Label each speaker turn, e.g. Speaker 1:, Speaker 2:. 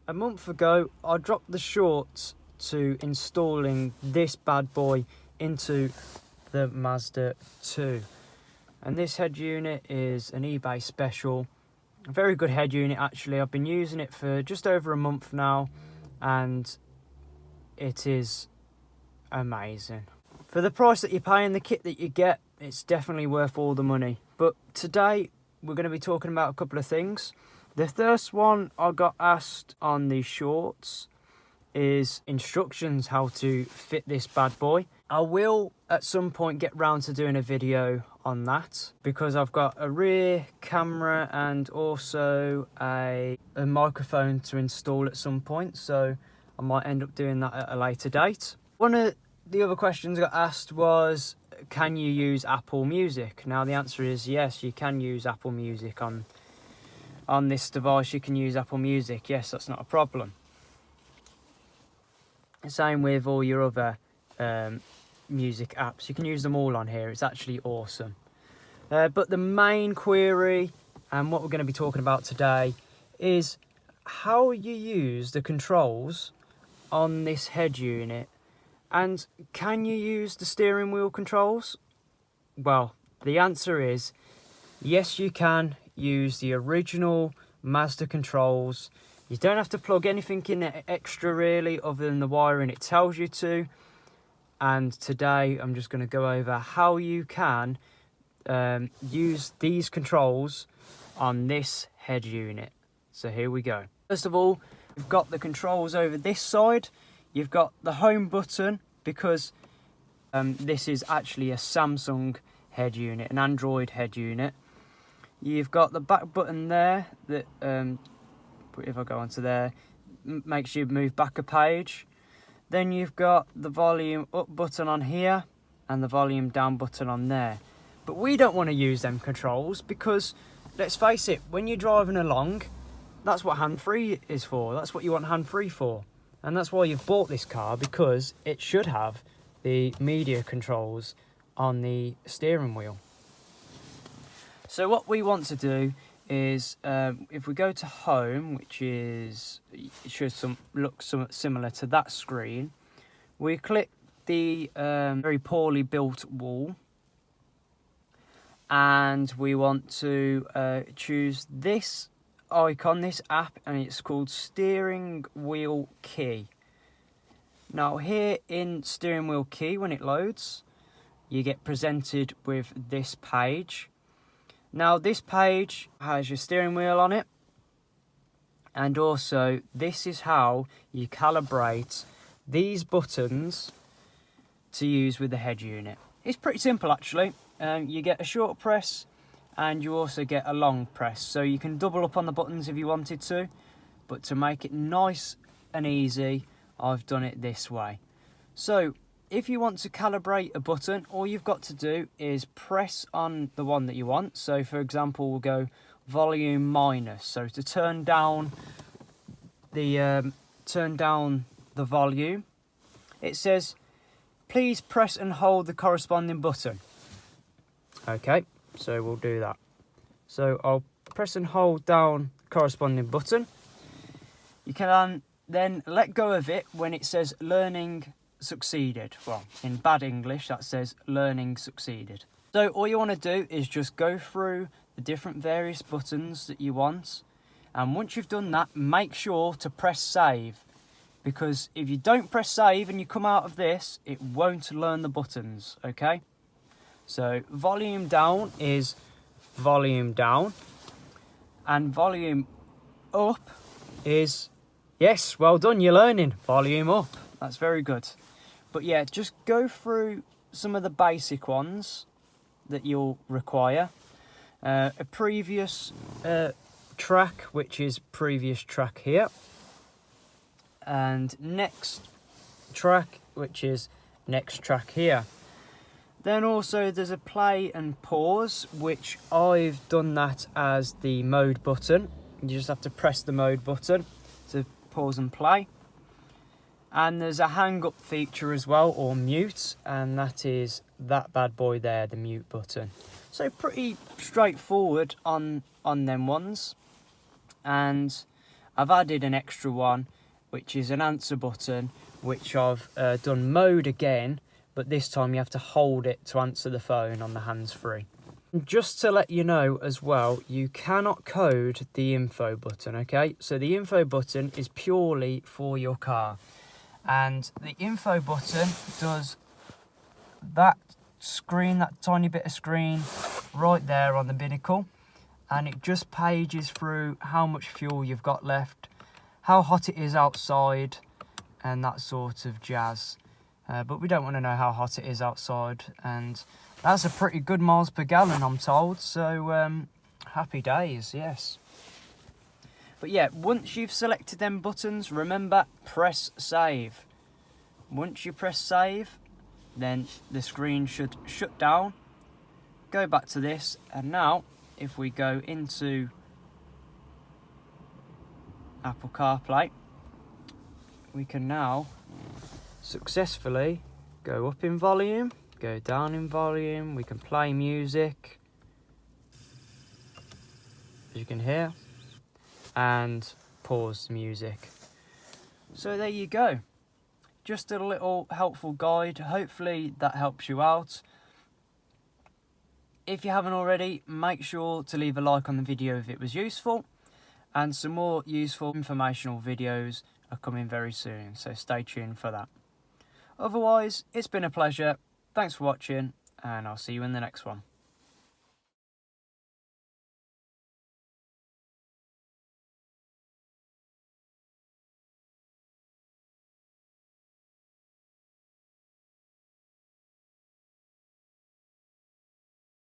Speaker 1: a month ago I dropped the shorts to installing this bad boy into the Mazda 2, and this head unit is an eBay special. A very good head unit actually. I've been using it for just over a month now and it is amazing. For the price that you pay and the kit that you get, it's definitely worth all the money. But today we're going to be talking about a couple of things. The first one I got asked on the shorts is instructions how to fit this bad boy. I will at some point get round to doing a video on that because I've got a rear camera and also a microphone to install at some point, so I might end up doing that at a later date. One of the other questions I got asked was, can you use Apple Music? Now the answer is yes, you can use Apple Music on this device. You can use Apple Music, yes, that's not a problem. Same with all your other music apps. You can use them all on here. It's actually awesome. But the main query and what we're going to be talking about today is how you use the controls on this head unit. And can you use the steering wheel controls? Well, the answer is yes, you can use the original Mazda controls. You don't have to plug anything in extra really other than the wiring it tells you to. And today I'm just going to go over how you can use these controls on this head unit. So here we go. First of all, you've got the controls over this side. You've got the home button because this is actually a Samsung head unit, an Android head unit. You've got the back button there that, if I go onto there, makes you move back a page. Then you've got the volume up button on here and the volume down button on there. But we don't want to use them controls because, let's face it, when you're driving along, that's what hand-free is for. That's what you want hand-free for. And that's why you've bought this car, because it should have the media controls on the steering wheel. So what we want to do is, if we go to home, which is, it should look somewhat similar to that screen, we click the very poorly built wall, and we want to choose this icon, this app, and it's called steering wheel key. Now here in steering wheel key, when it loads, you get presented with this page. Now this page has your steering wheel on it, and also this is how you calibrate these buttons to use with the head unit. It's pretty simple actually. You get a short press and you also get a long press, so you can double up on the buttons if you wanted to, but to make it nice and easy, I've done it this way. So if you want to calibrate a button, all you've got to do is press on the one that you want. So for example, we'll go volume minus. So to turn down the volume, it says please press and hold the corresponding button. Okay, so we'll do that. So I'll press and hold down the corresponding button. You can then let go of it when it says learning succeeded. Well, in bad English that says learning succeeded. So all you want to do is just go through the different various buttons that you want, and once you've done that, make sure to press save, because if you don't press save and you come out of this, it won't learn the buttons. Okay, so volume down is volume down, and volume up is, yes, well done, you're learning, volume up. That's very good. But yeah, just go through some of the basic ones that you'll require. A previous track, which is previous track here. And next track, which is next track here. Then also there's a play and pause, which I've done that as the mode button. You just have to press the mode button to pause and play. And there's a hang up feature as well, or mute, and that is that bad boy there, the mute button. So pretty straightforward on them ones. And I've added an extra one, which is an answer button, which I've done mode again, but this time you have to hold it to answer the phone on the hands-free. Just to let you know as well, you cannot code the info button, okay? So the info button is purely for your car. And the info button does that screen, that tiny bit of screen right there on the binnacle. And it just pages through how much fuel you've got left, how hot it is outside, and that sort of jazz. But we don't want to know how hot it is outside, and that's a pretty good miles per gallon, I'm told, so happy days, yes. But yeah, once you've selected them buttons, remember, press save. Once you press save, then the screen should shut down. Go back to this, and now if we go into Apple CarPlay, we can now successfully go up in volume, go down in volume, we can play music, as you can hear, and pause the music. So there you go. Just a little helpful guide. Hopefully that helps you out. If you haven't already, make sure to leave a like on the video if it was useful, and some more useful informational videos are coming very soon, so stay tuned for that. Otherwise, it's been a pleasure. Thanks for watching, and I'll see you in the next one.